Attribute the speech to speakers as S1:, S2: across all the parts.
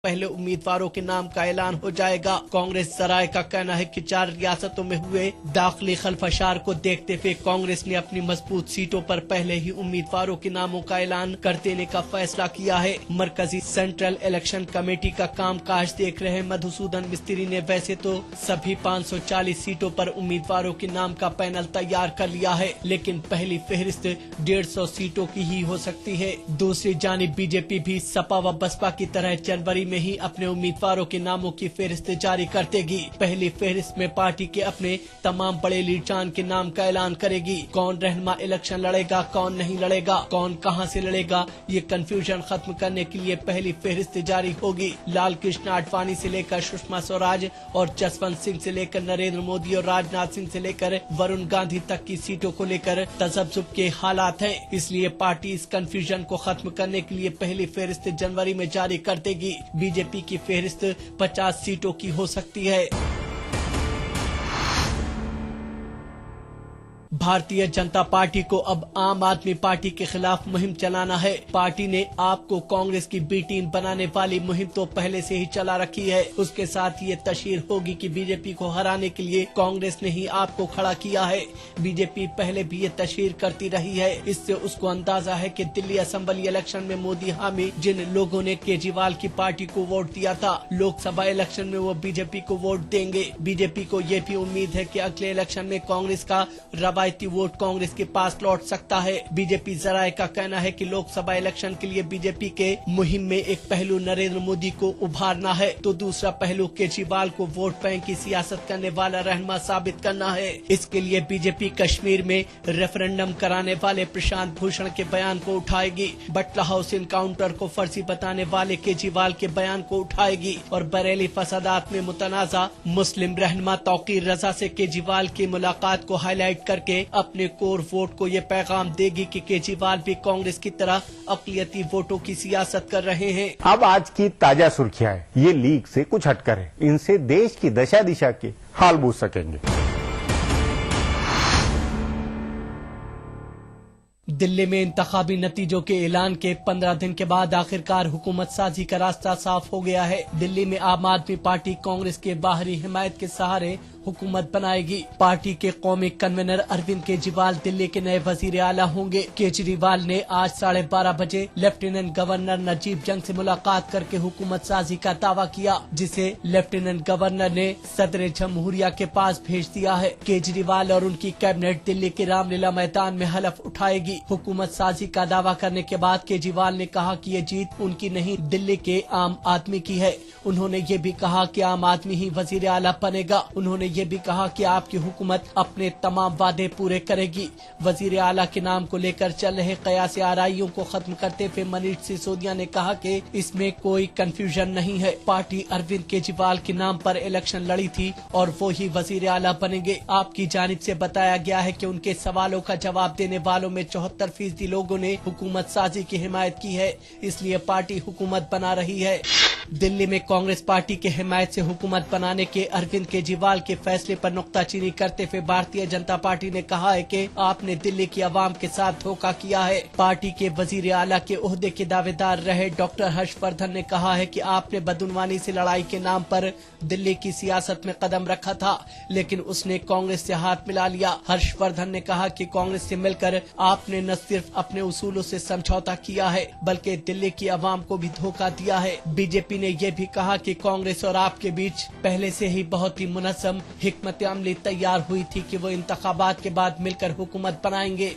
S1: पहले उम्मीदवारों के नाम का ऐलान हो जाएगा। कांग्रेस जराये का कहना है कि 4 रियासतों में हुए दाखिली खलफशार को देखते हुए कांग्रेस ने अपनी मजबूत सीटों पर पहले ही उम्मीदवारों के नामों का ऐलान कर देने का फैसला किया है। मरकजी सेंट्रल इलेक्शन कमेटी का कामकाज देख रहे मधुसूदन मिस्त्री ने वैसे तो सभी 540 सीटों पर उम्मीदवारों के नाम का पैनल तैयार कर लिया है, लेकिन पहली फहरिस्त 150 सीटों की ही हो सकती है। दूसरी जानिब बीजेपी भी सपा व बसपा की तरह जनवरी में ही अपने उम्मीदवारों के नामों की फहरिस्त जारी कर देगी। पहली फहरिस्त में पार्टी के अपने तमाम बड़े लीडरान के नाम का ऐलान करेगी। कौन रहनुमा इलेक्शन लड़ेगा, कौन नहीं लड़ेगा, कौन कहां से लड़ेगा, ये कंफ्यूजन खत्म करने के लिए पहली फहरिस्त जारी होगी। लाल कृष्ण आडवाणी से लेकर सुषमा स्वराज और जसवंत सिंह से लेकर नरेंद्र मोदी और राजनाथ सिंह से लेकर वरुण गांधी तक की सीटों को लेकर तजब्जुब के हालात हैं। इसलिए पार्टी इस कंफ्यूजन को खत्म करने के लिए पहली फहरिस्त जनवरी में जारी कर देगी। बीजेपी की फहरिस्त 50 सीटों की हो सकती है। भारतीय जनता पार्टी को अब आम आदमी पार्टी के खिलाफ मुहिम चलाना है। पार्टी ने आपको कांग्रेस की बी टीम बनाने वाली मुहिम तो पहले से ही चला रखी है। उसके साथ ये तशहीर होगी कि बीजेपी को हराने के लिए कांग्रेस ने ही आपको खड़ा किया है। बीजेपी पहले भी ये तशहीर करती रही है। इससे उसको अंदाजा है कि दिल्ली असेंबली इलेक्शन में मोदी हामी जिन लोगों ने केजरीवाल की पार्टी को वोट दिया था, लोकसभा इलेक्शन में वो बीजेपी को वोट देंगे। बीजेपी को ये भी उम्मीद है कि अगले इलेक्शन में कांग्रेस का रवायती वोट कांग्रेस के पास लौट सकता है। बीजेपी जराये का कहना है कि लोकसभा इलेक्शन के लिए बीजेपी के मुहिम में एक पहलू नरेंद्र मोदी को उभारना है, तो दूसरा पहलू केजरीवाल को वोट बैंक की सियासत करने वाला रहनुमा साबित करना है। इसके लिए बीजेपी कश्मीर में रेफरेंडम कराने वाले प्रशांत भूषण के बयान को उठाएगी, बटला हाउस इनकाउंटर को फर्जी बताने वाले केजरीवाल के बयान को उठाएगी और बरेली फसादात में मुतनाजा मुस्लिम रहनुमा तौकीर रजा से केजरीवाल की मुलाकात को हाईलाइट करके अपने कोर वोट को ये पैगाम देगी कि केजरीवाल भी कांग्रेस की तरह अक़लियती वोटों की सियासत कर रहे हैं।
S2: अब आज की ताजा सुर्खियां हैं, ये लीग से कुछ हटकर है। इनसे देश की दशा दिशा के हाल बूझ सकेंगे।
S1: दिल्ली में इंतखाबी नतीजों के ऐलान के 15 दिन के बाद आखिरकार हुकूमत साजी का रास्ता साफ हो गया है। दिल्ली में आम आदमी पार्टी कांग्रेस के बाहरी हिमायत के सहारे हुकूमत बनाएगी। पार्टी के कौमी कन्वीनर अरविंद केजरीवाल दिल्ली के नए वजीर आला होंगे। केजरीवाल ने आज 12:30 बजे लेफ्टिनेंट गवर्नर नजीब जंग से मुलाकात करके हुकूमत साजी का दावा किया, जिसे लेफ्टिनेंट गवर्नर ने सदर जमहूरिया के पास भेज दिया है। केजरीवाल और उनकी कैबिनेट दिल्ली के रामलीला मैदान में हलफ उठाएगी। हुकूमत साजी का दावा करने के बाद केजरीवाल ने कहा कि ये जीत उनकी नहीं, दिल्ली के आम आदमी की है। उन्होंने ये भी कहा कि आम आदमी ही वजीर आला बनेगा। उन्होंने ये भी कहा कि आपकी हुकूमत अपने तमाम वादे पूरे करेगी। वजीर आला के नाम को लेकर चल रहे कयास आराइयों को खत्म करते हुए मनीष सिसोदिया ने कहा कि इसमें कोई कंफ्यूजन नहीं है। पार्टी अरविंद केजरीवाल के नाम पर इलेक्शन लड़ी थी और वो ही वजीर आला बनेंगे। आपकी जानिब से बताया गया है कि उनके सवालों का जवाब देने वालों में 74% लोगों ने हुकूमत साजी की हिमायत की है, इसलिए पार्टी हुकूमत बना रही है। दिल्ली में कांग्रेस पार्टी के हिमायत से हुकूमत बनाने के अरविंद केजरीवाल के फैसले पर नुक्ताचीनी करते हुए भारतीय जनता पार्टी ने कहा है कि आपने दिल्ली की आवाम के साथ धोखा किया है। पार्टी के वजीर आला के ओहदे के दावेदार रहे डॉक्टर हर्षवर्धन ने कहा है कि आपने बदउनवानी से लड़ाई के नाम पर दिल्ली की सियासत में कदम रखा था, लेकिन उसने कांग्रेस से हाथ मिला लिया। हर्षवर्धन ने कहा कि कांग्रेस से मिलकर आपने न सिर्फ अपने उसूलों से समझौता किया है, बल्कि दिल्ली की आवाम को भी धोखा दिया है। बीजेपी ने यह भी कहा कि कांग्रेस और आपके बीच पहले से ही बहुत ही मुनज़्ज़म हिकमत अमली तैयार हुई थी कि वो इंतखाबात के बाद मिलकर हुकूमत बनाएंगे।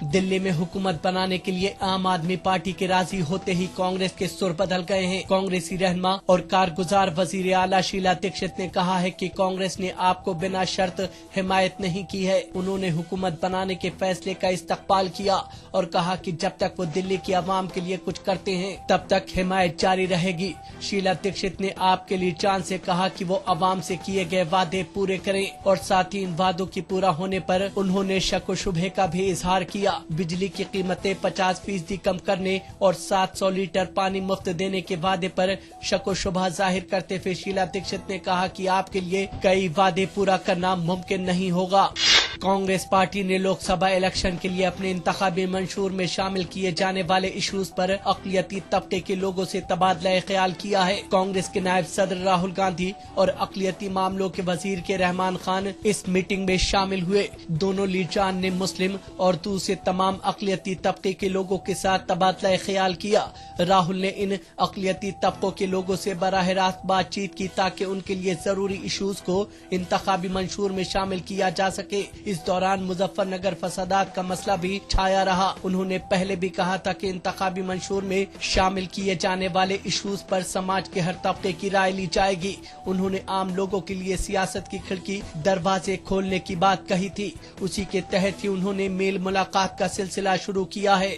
S1: दिल्ली में हुकूमत बनाने के लिए आम आदमी पार्टी के राजी होते ही कांग्रेस के सुर बदल गए हैं। कांग्रेसी रहनुमा और कारगुजार वजीर आला शीला दीक्षित ने कहा है कि कांग्रेस ने आपको बिना शर्त हिमायत नहीं की है। उन्होंने हुकूमत बनाने के फैसले का इस्तकबाल किया और कहा कि जब तक वो दिल्ली की आवाम के लिए कुछ करते हैं तब तक हिमायत जारी रहेगी। शीला दीक्षित ने आपके लिए चांद से कहा कि वो आवाम से किए गए वादे पूरे करें और साथ ही इन वादों की पूरा होने पर उन्होंने शक व शुबहे का भी इजहार किया। बिजली की कीमतें 50% कम करने और 700 लीटर पानी मुफ्त देने के वादे पर शक व शुबहा जाहिर करते हुए शीला दीक्षित ने कहा कि आपके लिए कई वादे पूरा करना मुमकिन नहीं होगा। कांग्रेस पार्टी ने लोकसभा इलेक्शन के लिए अपने इंतखाबी मंशूर में शामिल किए जाने वाले इशूज पर अक़लियती तबके के लोगों से तबादला ख्याल किया है। कांग्रेस के नायब सदर राहुल गांधी और अक़लियती मामलों के वजीर के रहमान खान इस मीटिंग में शामिल हुए। दोनों लीडरान ने मुस्लिम और दूसरे तमाम अक़लियती तबके के लोगों के साथ तबादला ख्याल किया। राहुल ने इन अक़लियती तबकों के लोगों से बराह रास्त बातचीत की ताकि उनके लिए जरूरी इशूज को इंतखाबी मंशूर में शामिल किया जा सके। इस दौरान मुजफ्फरनगर फसादात का मसला भी छाया रहा। उन्होंने पहले भी कहा था कि इंतखाबी मंशूर में शामिल किए जाने वाले इशूज पर समाज के हर तबके की राय ली जाएगी। उन्होंने आम लोगों के लिए सियासत की खिड़की दरवाजे खोलने की बात कही थी। उसी के तहत ही उन्होंने मेल मुलाकात का सिलसिला शुरू किया है।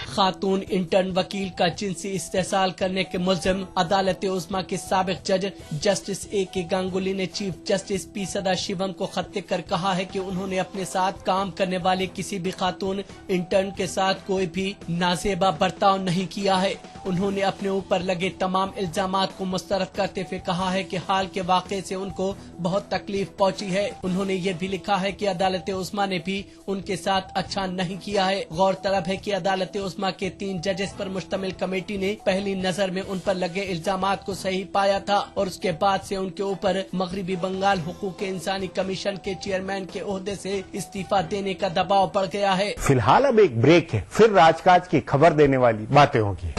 S1: खातून इंटर्न वकील का जिनसी इस्तेसाल करने के मुल्जिम अदालत उज़्मा के साबिक जज जस्टिस A.K. गांगुली ने चीफ जस्टिस P. सदाशिवम को खत लिखकर कहा है कि उन्होंने अपने साथ काम करने वाले किसी भी खातून इंटर्न के साथ कोई भी नाजेबा बर्ताव नहीं किया है। उन्होंने अपने ऊपर लगे तमाम इल्जामात को मुस्तरद करते हुए कहा है कि हाल के वाक़े से उनको बहुत तकलीफ पहुंची है। उन्होंने ये भी लिखा है कि अदालत उज़्मा ने भी उनके साथ अच्छा नहीं किया है। गौरतलब है कि अदालत उज़्मा के 3 जजेस पर मुश्तमिल कमेटी ने पहली नजर में उन पर लगे इल्जामात को सही पाया था और उसके बाद से उनके ऊपर मगरिबी बंगाल हुकूक इंसानी कमीशन के चेयरमैन के ओहदे से इस्तीफा देने का दबाव पड़ गया है।
S2: फिलहाल अब एक ब्रेक है, फिर राजकाज की खबर देने वाली बातें होंगी।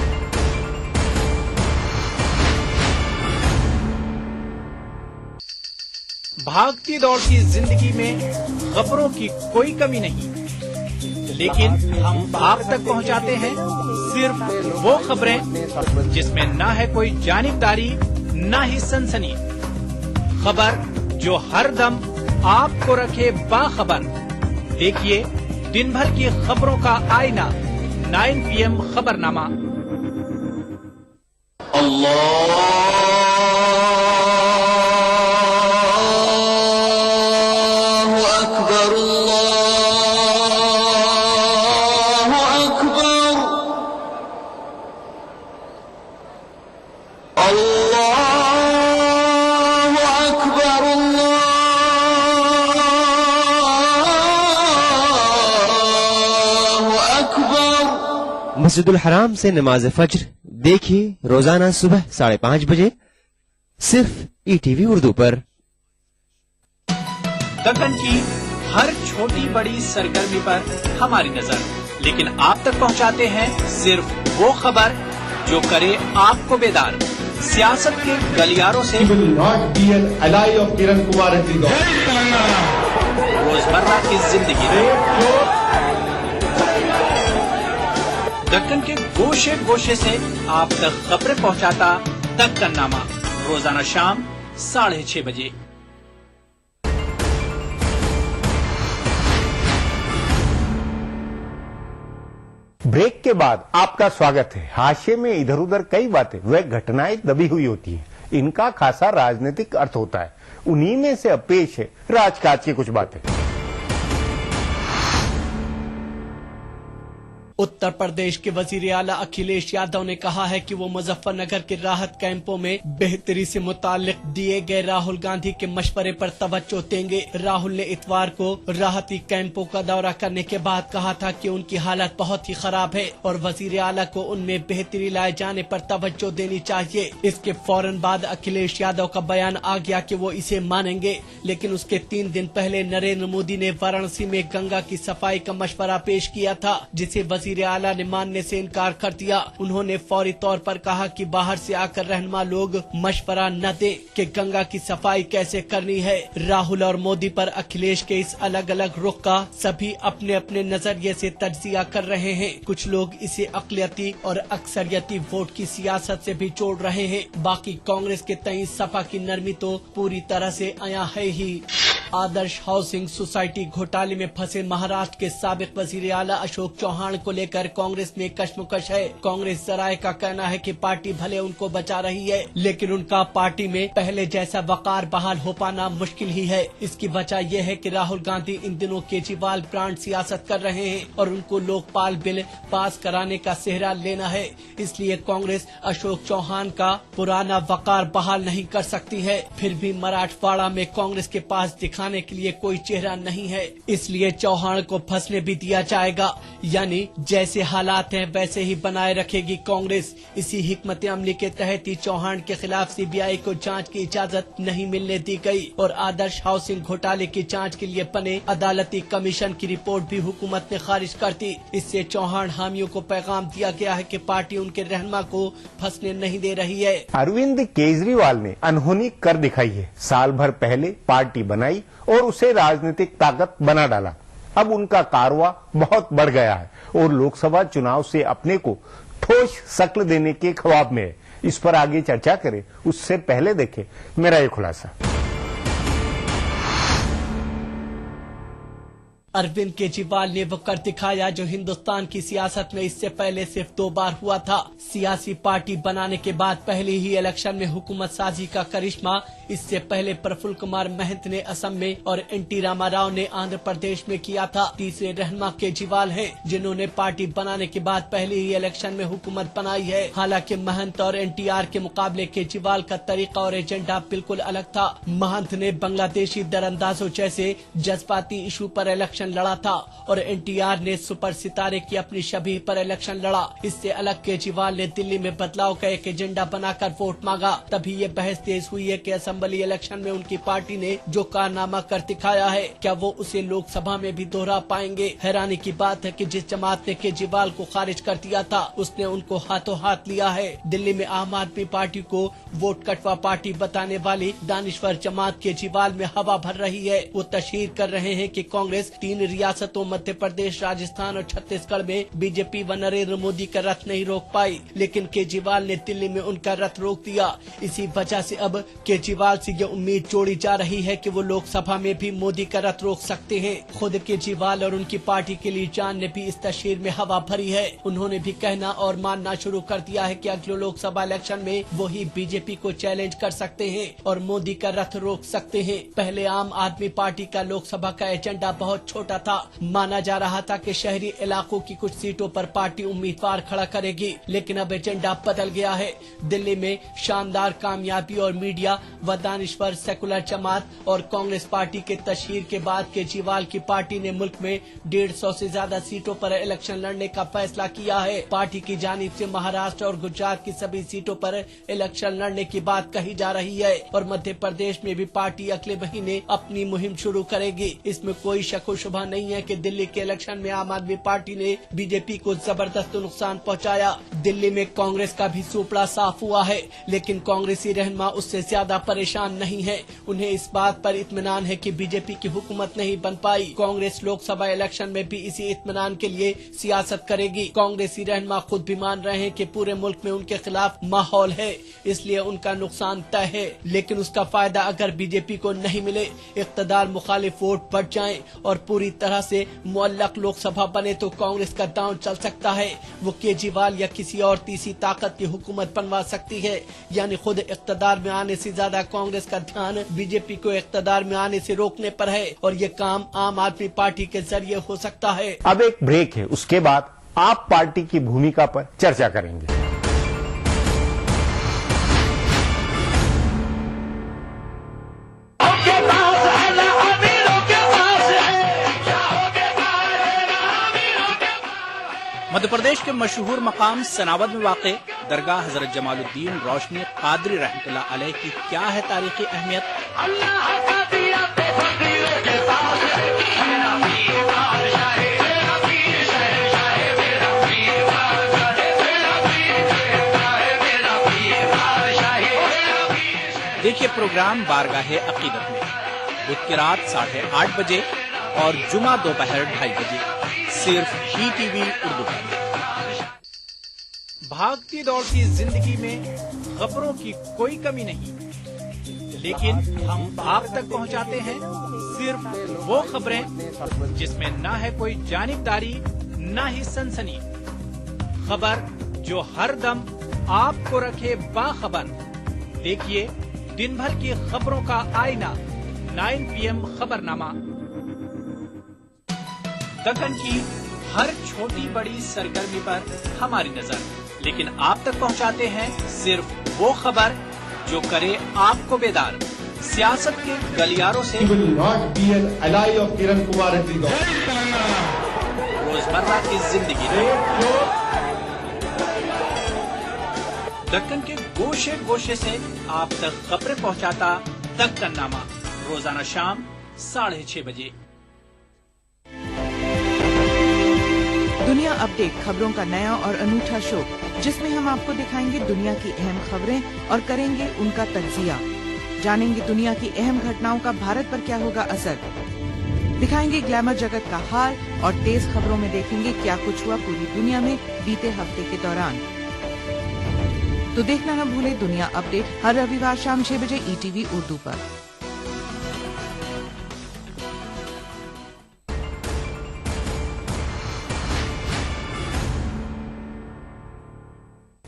S3: भागती दौड़ती जिंदगी में खबरों की कोई कमी नहीं, लेकिन हम आप तक पहुंचाते हैं सिर्फ वो खबरें जिसमें ना है कोई जानिबदारी ना ही सनसनी। खबर जो हर दम आपको रखे बाखबर। देखिए दिन भर की खबरों का आईना 9 PM खबरनामा।
S4: मस्जिदुल हराम से नमाज फज्र देखिए रोजाना सुबह 5:30 बजे सिर्फ ETV उर्दू पर।
S3: दक्कन की हर छोटी बड़ी सरगर्मी पर हमारी नजर, लेकिन आप तक पहुंचाते हैं सिर्फ वो खबर जो करे आपको बेदार। सियासत के गलियारों से रोजमर्रा की जिंदगी में दक्कन के गोशे गोशे से आप तक खबरें पहुंचाता दक्कन नामा, रोजाना शाम 6:30 बजे।
S2: ब्रेक के बाद आपका स्वागत है। हाशिए में इधर उधर कई बातें व घटनाएं दबी हुई होती हैं। इनका खासा राजनीतिक अर्थ होता है। उन्हीं में से अब पेश है राजकाज की कुछ बातें।
S1: उत्तर प्रदेश के वजीर आला अखिलेश यादव ने कहा है कि वो मुजफ्फरनगर के राहत कैंपों में बेहतरी से मुताल्लिक दिए गए राहुल गांधी के मशवरे पर तवज्जो देंगे। राहुल ने इतवार को राहती कैंपों का दौरा करने के बाद कहा था कि उनकी हालत बहुत ही खराब है और वजीर आला को उनमें बेहतरी लाए जाने पर तवज्जो देनी चाहिए। इसके फौरन बाद अखिलेश यादव का बयान आ गया कि वो इसे मानेंगे, लेकिन उसके 3 दिन पहले नरेंद्र मोदी ने वाराणसी में गंगा की सफाई का मशवरा पेश किया था, जिसे वजीर आला ने मानने से इनकार कर दिया। उन्होंने फौरी तौर पर कहा कि बाहर से आकर रहनुमा लोग मशवरा न दे कि गंगा की सफाई कैसे करनी है। राहुल और मोदी पर अखिलेश के इस अलग अलग रुख का सभी अपने अपने नजरिए से तज्जिया कर रहे हैं। कुछ लोग इसे अक़लियती और अक्सरियती वोट की सियासत से भी जोड़ रहे हैं। बाकी कांग्रेस के तई सपा की नरमी तो पूरी तरह से आया है ही। आदर्श हाउसिंग सोसाइटी घोटाले में फंसे महाराष्ट्र के साबिक वजीर आला अशोक चौहान को लेकर कांग्रेस में कशमकश है। कांग्रेस जराये का कहना है कि पार्टी भले उनको बचा रही है, लेकिन उनका पार्टी में पहले जैसा वकार बहाल हो पाना मुश्किल ही है। इसकी वजह यह है कि राहुल गांधी इन दिनों केजरीवाल ब्रांड सियासत कर रहे हैं और उनको लोकपाल बिल पास कराने का सेहरा लेना है। इसलिए कांग्रेस अशोक चौहान का पुराना वकार बहाल नहीं कर सकती है। फिर भी मराठवाड़ा में कांग्रेस के पास दिखा दिखाने के लिए कोई चेहरा नहीं है, इसलिए चौहान को फंसने भी दिया जाएगा। यानी जैसे हालात हैं वैसे ही बनाए रखेगी कांग्रेस। इसी हिकमत अमली के तहत ही चौहान के खिलाफ सीबीआई को जांच की इजाजत नहीं मिलने दी गई और आदर्श हाउसिंग घोटाले की जांच के लिए बने अदालती कमीशन की रिपोर्ट भी हुकूमत ने खारिज कर दी। इससे चौहान हामियों को पैगाम दिया गया है कि पार्टी उनके रहनुमा को फंसने नहीं दे रही है।
S2: अरविंद केजरीवाल ने अनहोनी कर दिखाई है। साल भर पहले पार्टी बनाई और उसे राजनीतिक ताकत बना डाला। अब उनका कारवां बहुत बढ़ गया है और लोकसभा चुनाव से अपने को ठोस शक्ल देने के ख्वाब में है। इस पर आगे चर्चा करें उससे पहले देखें मेरा ये खुलासा।
S1: अरविंद केजरीवाल ने वो कर दिखाया जो हिंदुस्तान की सियासत में इससे पहले सिर्फ 2 बार हुआ था। सियासी पार्टी बनाने के बाद पहले ही इलेक्शन में हुकूमत साजी का करिश्मा। इससे पहले प्रफुल्ल कुमार महंत ने असम में और एनटी रामाराव ने आंध्र प्रदेश में किया था। तीसरे रहनुमा केजरीवाल हैं, जिन्होंने पार्टी बनाने के बाद पहले ही इलेक्शन में हुकूमत बनाई है। हालांकि महंत और एनटीआर के मुकाबले केजरीवाल का तरीका और एजेंडा बिल्कुल अलग था। महंत ने बांग्लादेशी दरअंदाजों जैसे जज्बाती इशू पर इलेक्शन लड़ा था और एनटीआर ने सुपर सितारे की अपनी शबीह पर इलेक्शन लड़ा। इससे अलग केजरीवाल ने दिल्ली में बदलाव का एक एजेंडा बनाकर वोट मांगा। तभी ये बहस तेज हुई है कि असेंबली इलेक्शन में उनकी पार्टी ने जो कारनामा कर दिखाया है, क्या वो उसे लोकसभा में भी दोहरा पाएंगे। हैरानी की बात है कि जिस जमात ने केजरीवाल को खारिज कर दिया था, उसने उनको हाथों हाथ लिया है। दिल्ली में आम आदमी पार्टी को वोट कटवा पार्टी बताने वाली दानिश्वर जमात केजरीवाल में हवा भर रही है। वो तशहीर कर रहे हैं कि कांग्रेस 3 रियासतों मध्य प्रदेश, राजस्थान और छत्तीसगढ़ में बीजेपी व नरेंद्र मोदी का रथ नहीं रोक पाई, लेकिन केजरीवाल ने दिल्ली में उनका रथ रोक दिया। इसी वजह से अब केजरीवाल से ये उम्मीद जोड़ी जा रही है कि वो लोकसभा में भी मोदी का रथ रोक सकते हैं। खुद केजरीवाल और उनकी पार्टी के लिए जान ने भी इस तशहीर में हवा भरी है। उन्होंने भी कहना और मानना शुरू कर दिया है कि अगले लोकसभा इलेक्शन में वो ही बीजेपी को चैलेंज कर सकते हैं और मोदी का रथ रोक सकते हैं। पहले आम आदमी पार्टी का लोकसभा का एजेंडा बहुत छोटा था। माना जा रहा था कि शहरी इलाकों की कुछ सीटों पर पार्टी उम्मीदवार खड़ा करेगी, लेकिन अब एजेंडा बदल गया है। दिल्ली में शानदार कामयाबी और मीडिया व दानिश्वर सेकुलर जमात और कांग्रेस पार्टी के तशहीर के बाद केजरीवाल की पार्टी ने मुल्क में 150 से ज्यादा सीटों पर इलेक्शन लड़ने का फैसला किया है। पार्टी की जानिब से महाराष्ट्र और गुजरात की सभी सीटों पर इलेक्शन लड़ने की बात कही जा रही है और मध्य प्रदेश में भी पार्टी अगले महीने अपनी मुहिम शुरू करेगी। इसमें कोई शक शुबा नहीं है कि दिल्ली के इलेक्शन में आम आदमी पार्टी ने बीजेपी को जबरदस्त नुकसान पहुंचाया। दिल्ली में कांग्रेस का भी सुपड़ा साफ हुआ है, लेकिन कांग्रेसी रहनुमा उससे ज्यादा परेशान नहीं है। उन्हें इस बात पर इत्मीनान है कि बीजेपी की हुकूमत नहीं बन पाई। कांग्रेस लोकसभा इलेक्शन में भी इसी इत्मीनान के लिए सियासत करेगी। कांग्रेसी रहनुमा खुद भी मान रहे हैं कि पूरे मुल्क में उनके खिलाफ माहौल है, इसलिए उनका नुकसान तय है। लेकिन उसका फायदा अगर बीजेपी को नहीं मिले, इख्तदार मुखालिफ वोट बढ़ जाएं और पूरी तरह से मुअल्लक लोकसभा बने तो कांग्रेस का दांव चल सकता है। वो केजरीवाल या किसी और तीसरी ताकत की हुकूमत बनवा सकती है। यानी खुद इख्तदार में आने से ज्यादा कांग्रेस का ध्यान बीजेपी को इख्तदार में आने से रोकने पर है और ये काम आम आदमी पार्टी के जरिए हो सकता है।
S2: अब एक ब्रेक है, उसके बाद आप पार्टी की भूमिका पर चर्चा करेंगे।
S3: मध्य प्रदेश के मशहूर मकाम सनावद में वाक़े दरगाह हजरत जमालुद्दीन रोशनी कादरी रहमतुल्लाह अलैह की क्या है तारीखी अहमियत। देखिए प्रोग्राम बारगाहे अकीदत में बुध की रात 8:30 बजे और जुमा दोपहर 2:30 बजे सिर्फ ही टीवी उर्दू पर। भागती दौड़ती जिंदगी में खबरों की कोई कमी नहीं, लेकिन हम आप तक पहुंचाते हैं सिर्फ वो खबरें जिसमें ना है कोई जानिबदारी ना ही सनसनी। खबर जो हर दम आपको रखे बाखबर। देखिए दिन भर की खबरों का आईना 9 PM खबरनामा। दक्कन की हर छोटी बड़ी सरगर्मी पर हमारी नजर, लेकिन आप तक पहुंचाते हैं सिर्फ वो खबर जो करे आपको बेदार। सियासत के गलियारों से
S5: will not be an ally of Kiran Kumar Reddy government.
S3: रोजमर्रा की जिंदगी दक्कन के गोशे गोशे से आप तक खबरें पहुंचाता दक्कननामा, रोजाना शाम 6:30 बजे।
S6: दुनिया अपडेट खबरों का नया और अनूठा शो, जिसमें हम आपको दिखाएंगे दुनिया की अहम खबरें और करेंगे उनका तज्जिया। जानेंगे दुनिया की अहम घटनाओं का भारत पर क्या होगा असर। दिखाएंगे ग्लैमर जगत का हाल और तेज खबरों में देखेंगे क्या कुछ हुआ पूरी दुनिया में बीते हफ्ते के दौरान। तो देखना न भूले दुनिया अपडेट हर रविवार शाम 6 बजे ETV उर्दू पर।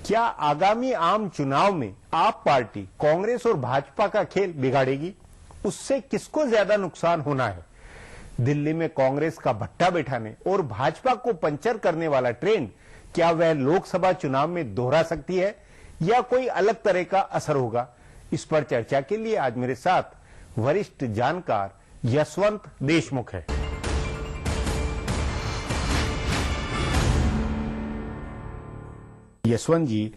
S2: क्या आगामी आम चुनाव में आप पार्टी कांग्रेस और भाजपा का खेल बिगाड़ेगी? उससे किसको ज्यादा नुकसान होना है? दिल्ली में कांग्रेस का भट्टा बैठाने और भाजपा को पंचर करने वाला ट्रेंड क्या वह लोकसभा चुनाव में दोहरा सकती है या कोई अलग तरह का असर होगा? इस पर चर्चा के लिए आज मेरे साथ वरिष्ठ जानकार यशवंत देशमुख है। यशवंत जी,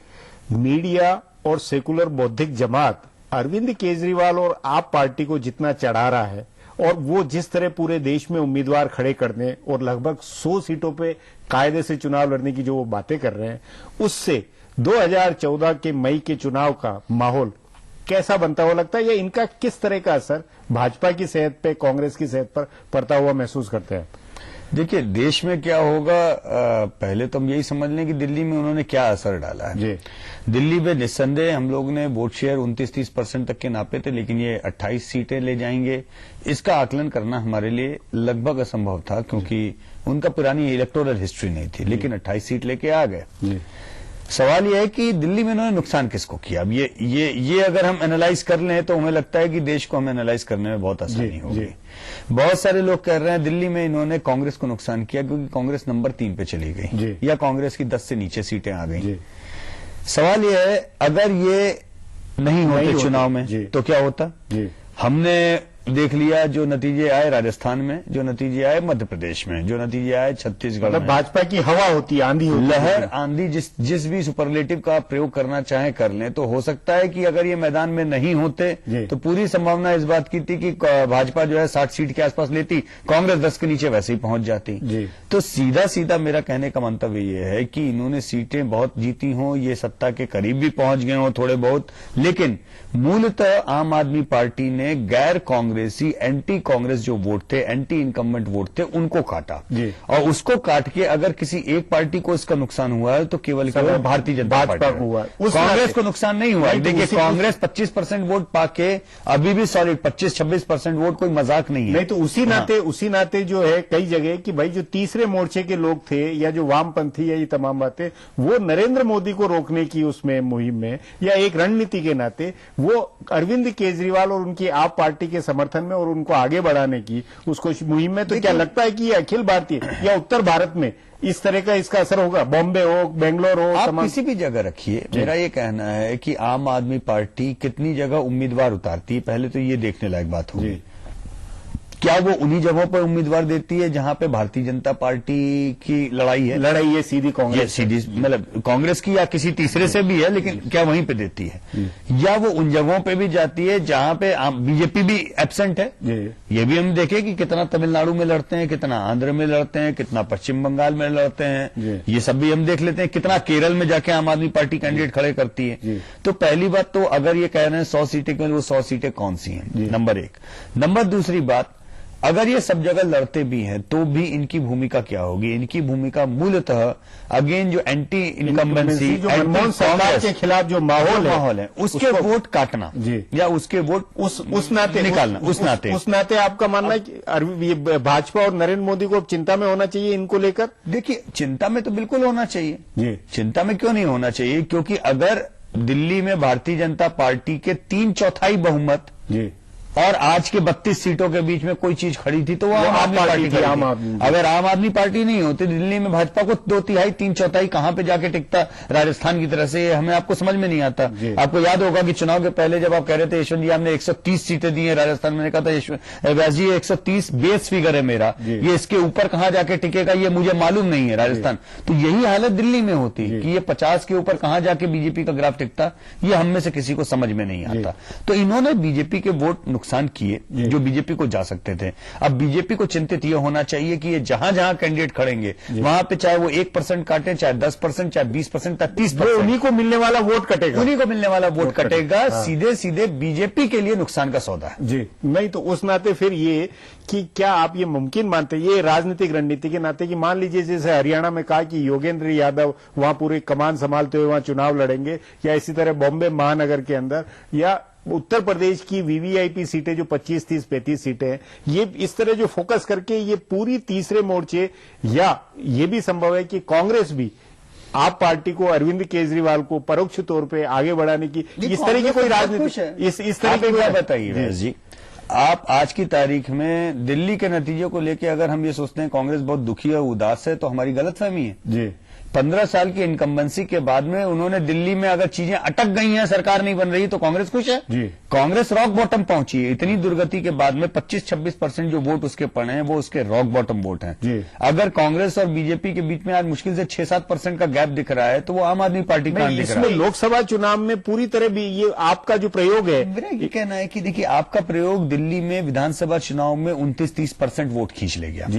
S2: मीडिया और सेकुलर बौद्धिक जमात अरविंद केजरीवाल और आप पार्टी को जितना चढ़ा रहा है और वो जिस तरह पूरे देश में उम्मीदवार खड़े करने और लगभग 100 सीटों पे कायदे से चुनाव लड़ने की जो वो बातें कर रहे हैं, उससे 2014 के मई के चुनाव का माहौल कैसा बनता हुआ लगता है या इनका किस तरह का असर भाजपा की सेहत पे, कांग्रेस की सेहत पर पड़ता हुआ महसूस करते हैं?
S7: देखिए, देश में क्या होगा, पहले तो हम यही समझ लें कि दिल्ली में उन्होंने क्या असर डाला है।
S2: जी।
S7: दिल्ली में निस्संदेह हम लोग ने वोट शेयर 29-30% तक के नापे थे, लेकिन ये 28 सीटें ले जाएंगे, इसका आकलन करना हमारे लिए लगभग असंभव था, क्योंकि उनका पुरानी इलेक्टोरल हिस्ट्री नहीं थी। लेकिन 28 सीट लेके आ गए। सवाल यह है कि दिल्ली में इन्होंने नुकसान किसको किया? अब ये अगर हम एनालाइज कर लें तो हमें लगता है कि देश को हमें एनालाइज करने में बहुत आसानी होगी। बहुत सारे लोग कह रहे हैं दिल्ली में इन्होंने कांग्रेस को नुकसान किया क्योंकि कांग्रेस नंबर 3 पे चली गई या कांग्रेस की 10 से नीचे सीटें आ गई। सवाल यह है, अगर ये नहीं होते चुनाव में तो क्या होता? हमने देख लिया जो नतीजे आए राजस्थान में, जो नतीजे आए मध्य प्रदेश में, जो नतीजे आए छत्तीसगढ़ में।
S2: भाजपा की हवा होती है, आंधी होती है,
S7: लहर, आंधी, जिस भी सुपरलेटिव का प्रयोग करना चाहे कर लें। तो हो सकता है कि अगर ये मैदान में नहीं होते तो पूरी संभावना इस बात की थी कि भाजपा जो है 60 सीट के आसपास लेती, कांग्रेस 10 के नीचे वैसे ही पहुंच जाती। तो सीधा सीधा मेरा कहने का मंतव्य ये है कि इन्होंने सीटें बहुत जीती हों, ये सत्ता के करीब भी पहुंच गए हों थोड़े बहुत, लेकिन मूलतः आम आदमी पार्टी ने गैर कांग्रेसी, एंटी कांग्रेस जो वोट थे, एंटी इनकम्बेंट वोट थे, उनको काटा। और उसको काट के अगर किसी एक पार्टी को इसका नुकसान हुआ है तो केवल भारतीय जनता पार्टी को हुआ, कांग्रेस को नुकसान नहीं हुआ। देखिए, कांग्रेस 25% वोट पाके अभी भी सॉलिड 25-26% वोट कोई मजाक नहीं है।
S2: नहीं तो उसी नाते जो है कई जगह कि भाई जो तीसरे मोर्चे के लोग थे या जो वामपंथी या ये तमाम बातें, वो नरेंद्र मोदी को रोकने की उसमें मुहिम में या एक रणनीति के नाते वो अरविंद केजरीवाल और उनकी आप पार्टी के समर्थन में और उनको आगे बढ़ाने की उसको मुहिम में, तो क्या लगता है कि ये अखिल भारतीय या उत्तर भारत में इस तरह का इसका असर होगा? बॉम्बे हो, बेंगलोर हो,
S7: आप किसी भी जगह रखिए, मेरा ये कहना है कि आम आदमी पार्टी कितनी जगह उम्मीदवार उतारती है, पहले तो ये देखने लायक बात होगी। क्या वो उन्हीं जगहों पर उम्मीदवार देती है जहां पे भारतीय जनता पार्टी की लड़ाई है सीधी कांग्रेस, सीधी मतलब कांग्रेस की या किसी तीसरे से भी है, लेकिन क्या वहीं पे देती है? या वो उन जगहों पे भी जाती है जहां पे बीजेपी भी एब्सेंट है? ये भी हम देखें कि कितना तमिलनाडु में लड़ते हैं, कितना आंध्र में लड़ते हैं, कितना पश्चिम बंगाल में लड़ते हैं, ये सब भी हम देख लेते हैं। कितना केरल में जाके आम आदमी पार्टी कैंडिडेट खड़े करती है। तो पहली बात तो अगर ये कह रहे हैं 100 सीटें, वो 100 सीटें कौन सी हैं? नंबर 1। नंबर दूसरी बात, अगर ये सब जगह लड़ते भी हैं तो भी इनकी भूमिका क्या होगी? इनकी भूमिका मूलतः अगेन जो एंटी इनकम्बेंसी,
S2: मनमोहन सरकार के खिलाफ जो माहौल है
S7: उसके वोट काटना या उसके वोट
S2: उस नाते
S7: निकालना, उस नाते
S2: आपका मानना है कि भाजपा और नरेंद्र मोदी को चिंता में होना चाहिए इनको लेकर?
S7: देखिए, चिंता में तो बिल्कुल होना चाहिए। चिंता में क्यों नहीं होना चाहिए? क्योंकि अगर दिल्ली में भारतीय जनता पार्टी के 3/4 बहुमत और आज के 32 सीटों के बीच में कोई चीज खड़ी थी तो वो आम आदमी पार्टी
S2: थी।
S7: खड़ी
S2: आम
S7: थी।
S2: आदमी
S7: अगर आम आदमी पार्टी नहीं होती दिल्ली में भाजपा को 2/3 3/4 कहां पे जाके टिकता राजस्थान की तरह से, हमें आपको समझ में नहीं आता। आपको याद होगा कि चुनाव के पहले जब आप कह रहे थे यशवंत जी हमने 130 सीटें दी है राजस्थान, मैंने कहा था व्यास जी 130 बेस फिगर है मेरा, ये इसके ऊपर कहां जाके टिकेगा ये मुझे मालूम नहीं है राजस्थान। तो यही हालत दिल्ली में होती कि ये 50 के ऊपर कहां जाके बीजेपी का ग्राफ टिकता, ये हम में से किसी को समझ में नहीं आता। तो इन्होंने बीजेपी के वोट नुकसान किए जो बीजेपी को जा सकते थे। अब बीजेपी को चिंतित यह होना चाहिए कि ये जहां जहां कैंडिडेट खड़ेंगे वहां पे चाहे वो 1% काटे, चाहे 10%, चाहे 20%, चाहे 30%,
S2: उन्हीं को मिलने वाला वोट कटेगा,
S7: उन्हीं को मिलने वाला वोट कटेगा। सीधे सीधे बीजेपी के लिए नुकसान का सौदा है।
S2: जी नहीं, तो उस नाते फिर ये कि क्या आप ये मुमकिन मानते हैं, ये राजनीतिक रणनीति के नाते, कि मान लीजिए जैसे हरियाणा में कहा कि योगेंद्र यादव वहां पूरी कमान संभालते हुए वहां चुनाव लड़ेंगे, या इसी तरह बॉम्बे महानगर के अंदर, या उत्तर प्रदेश की वीवीआईपी सीटें जो 25, 30, 35 सीटें हैं, ये इस तरह जो फोकस करके ये पूरी तीसरे मोर्चे, या ये भी संभव है कि कांग्रेस भी आप पार्टी को, अरविंद केजरीवाल को परोक्ष तौर पे आगे बढ़ाने की इस तरह की कोई राजनीति, इस तरह की
S7: क्या बताइए व्यास जी, आप आज की तारीख में दिल्ली के नतीजों को लेकर अगर हम ये सोचते हैं कांग्रेस बहुत दुखी और उदास है तो हमारी गलतफहमी है जी। 15 साल की इनकम्बेंसी के बाद में उन्होंने दिल्ली में अगर चीजें अटक गई हैं, सरकार नहीं बन रही तो कांग्रेस खुश है जी। कांग्रेस रॉक बॉटम पहुंची है, इतनी दुर्गति के बाद में 25-26% जो वोट उसके पड़े हैं वो उसके रॉक बॉटम वोट हैं जी। अगर कांग्रेस और बीजेपी के बीच में आज मुश्किल से 6-7% का गैप दिख रहा है तो वो आम आदमी पार्टी का दिख रहा है।
S2: लोकसभा चुनाव में पूरी तरह भी ये आपका जो प्रयोग है,
S7: मेरा ये कहना है कि देखिए आपका प्रयोग दिल्ली में विधानसभा चुनाव में 29-30% वोट खींच ले गया,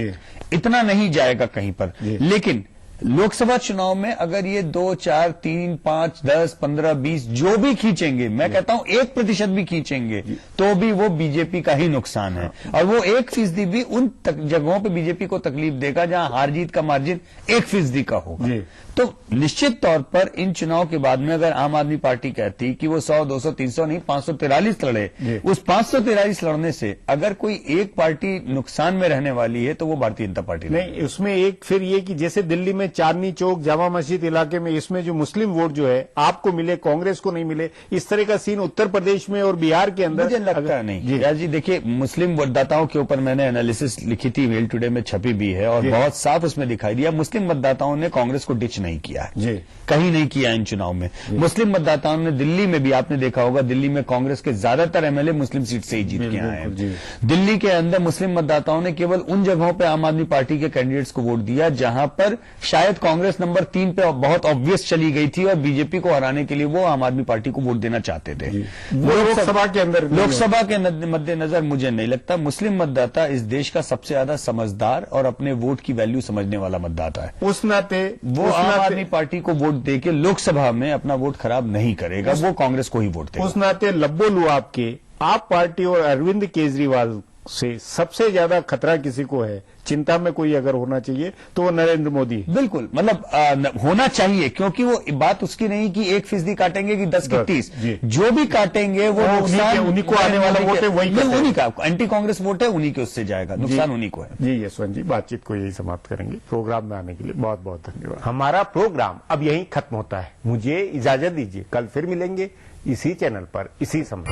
S7: इतना नहीं जाएगा कहीं पर, लेकिन लोकसभा चुनाव में अगर ये 2, 4, 3, 5, 10, 15, 20 जो भी खींचेंगे, मैं कहता हूं 1% भी खींचेंगे तो भी वो बीजेपी का ही नुकसान है, और वो 1% भी उन जगहों पे बीजेपी को तकलीफ देगा जहां हार जीत का मार्जिन 1% का होगा। तो निश्चित तौर पर इन चुनाव के बाद में अगर आम आदमी पार्टी कहती कि वो 100, 200, 300 नहीं 543 लड़े, उस 543 लड़ने से अगर कोई एक पार्टी नुकसान में रहने वाली है तो वो भारतीय जनता पार्टी
S2: नहीं। उसमें एक फिर ये कि जैसे दिल्ली में चांदनी चौक, जामा मस्जिद इलाके में इसमें जो मुस्लिम वोट जो है आपको मिले, कांग्रेस को नहीं मिले, इस तरह का सीन उत्तर प्रदेश में और बिहार के अंदर
S7: मुझे लगता नहीं। यार जी देखिए, मुस्लिम मतदाताओं के ऊपर मैंने एनालिसिस लिखी थी, मेल टुडे में छपी भी है और बहुत साफ उसमें दिखाई दिया मुस्लिम मतदाताओं ने कांग्रेस को डिच नहीं किया है, कहीं नहीं किया इन चुनाव में। मुस्लिम मतदाताओं ने दिल्ली में भी, आपने देखा होगा दिल्ली में कांग्रेस के ज्यादातर एमएलए मुस्लिम सीट से ही जीत के आए हैं। दिल्ली के अंदर मुस्लिम मतदाताओं ने केवल उन जगहों पे आम आदमी पार्टी के कैंडिडेट्स को वोट दिया जहां पर शायद कांग्रेस नंबर 3 पे बहुत ऑब्वियस चली गई थी और बीजेपी को हराने के लिए वो आम आदमी पार्टी को वोट देना चाहते थे।
S2: लोकसभा के अंदर,
S7: लोकसभा के मद्देनजर मुझे नहीं लगता। मुस्लिम मतदाता इस देश का सबसे ज्यादा समझदार और अपने वोट की वैल्यू समझने वाला मतदाता है।
S2: उस नाते
S7: वो आम आदमी पार्टी को वोट देके लोकसभा में अपना वोट खराब नहीं करेगा, वो कांग्रेस को ही वोट देगा।
S2: उस नाते लब्बो लुआब के आप पार्टी और अरविंद केजरीवाल से सबसे ज्यादा खतरा किसी को है, चिंता में कोई अगर होना चाहिए तो वो नरेंद्र मोदी।
S7: बिल्कुल, मतलब होना चाहिए, क्योंकि वो बात उसकी नहीं कि 1% काटेंगे कि 10 की 30, जो भी काटेंगे वो नुकसान
S2: उन्हीं को आने वाला वोट है, वही
S7: उन्हीं का एंटी कांग्रेस वोट है, उन्हीं के उससे जाएगा, नुकसान उन्हीं को है।
S2: जी यशवंत जी, बातचीत को यही समाप्त करेंगे। प्रोग्राम में आने के लिए बहुत बहुत धन्यवाद। हमारा प्रोग्राम अब यहीं खत्म होता है, मुझे इजाजत दीजिए, कल फिर मिलेंगे इसी चैनल पर इसी समय।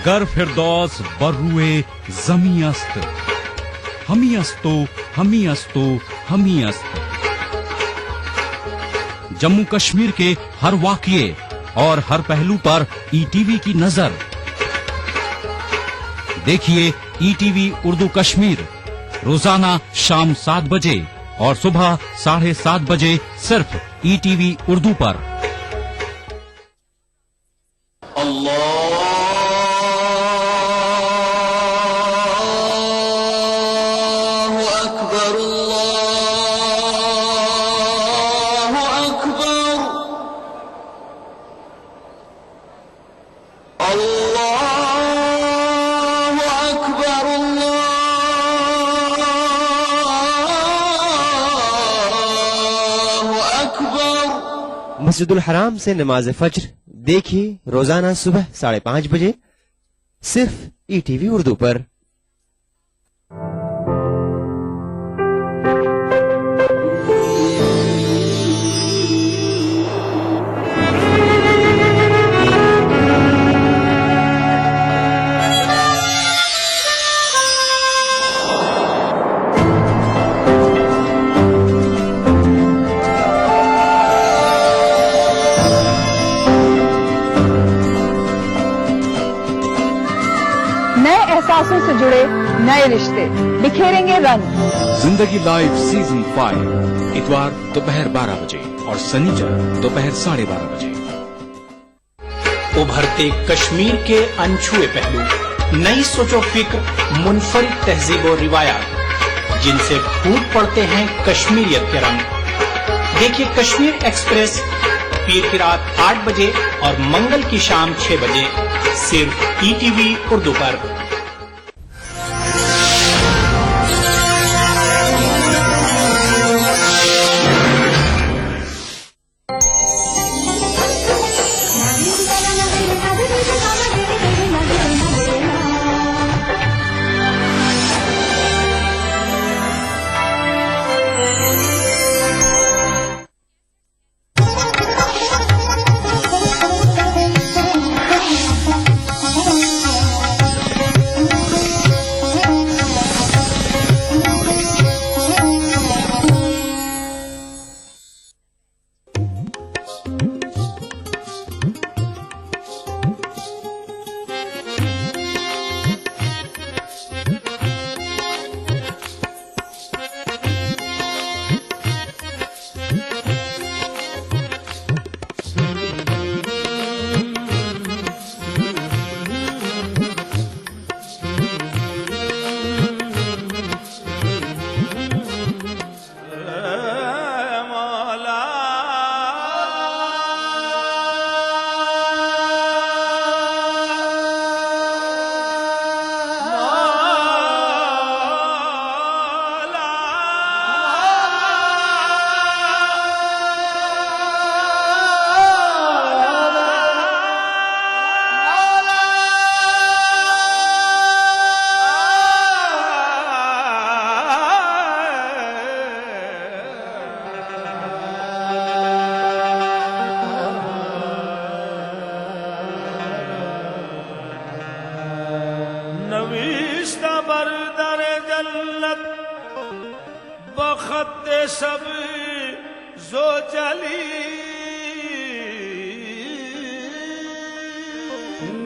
S8: गर फिरदौस बर्रुए जमी अस्त, हमी अस्तो हमी अस्तो हमी अस्त। जम्मू कश्मीर के हर वाकये और हर पहलू पर ईटीवी की नजर। देखिए ईटीवी उर्दू कश्मीर रोजाना शाम 7 बजे और सुबह 7:30 बजे सिर्फ ईटीवी उर्दू पर।
S4: मस्जिदुल हराम से नमाज फज्र देखिए रोजाना सुबह 5:30 बजे सिर्फ ETV उर्दू पर।
S9: नए एहसासों से जुड़े नए रिश्ते बिखेरेंगे रंग।
S8: जिंदगी लाइव सीजन 5 इतवार दोपहर 12 बजे और शनिवार दोपहर 12:30 बजे।
S3: उभरते कश्मीर के अनछुए पहलू, नई सोचो फिक्र, मुनफरिद तहजीब और रिवायात जिनसे फूट पड़ते हैं कश्मीरियत के रंग। देखिए कश्मीर एक्सप्रेस पीर की रात 8 बजे और मंगल की शाम 6 बजे सिर्फ ETV उर्दू पर।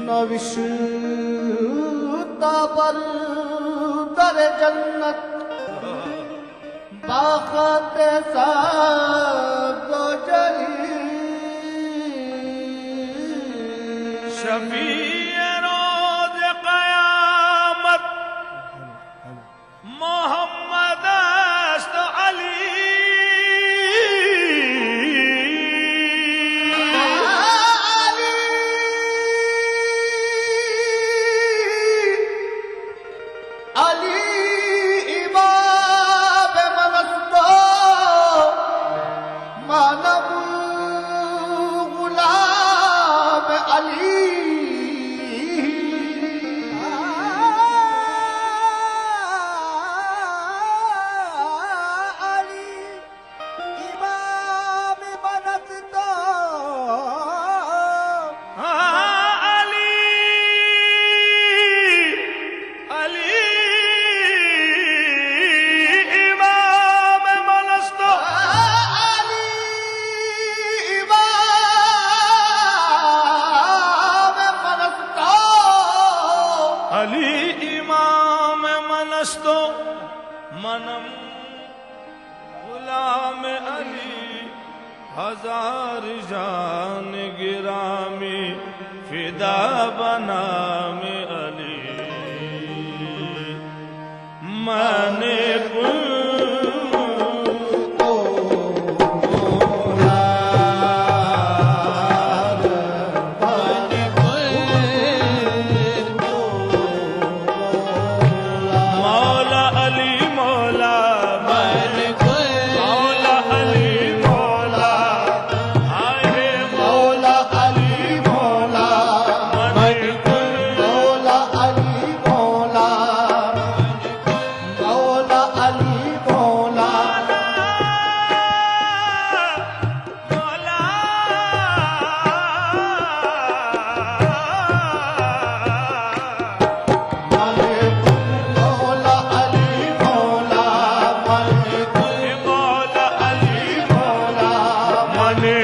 S10: नविश्ता पर दर जन्नत बाखत सब जली
S11: शफीए रोज़ क़यामत मोहम्मद अस्त अली मनम गुलाम अली हजार जान गिरामी फिदा बनाम अली मैंने जाने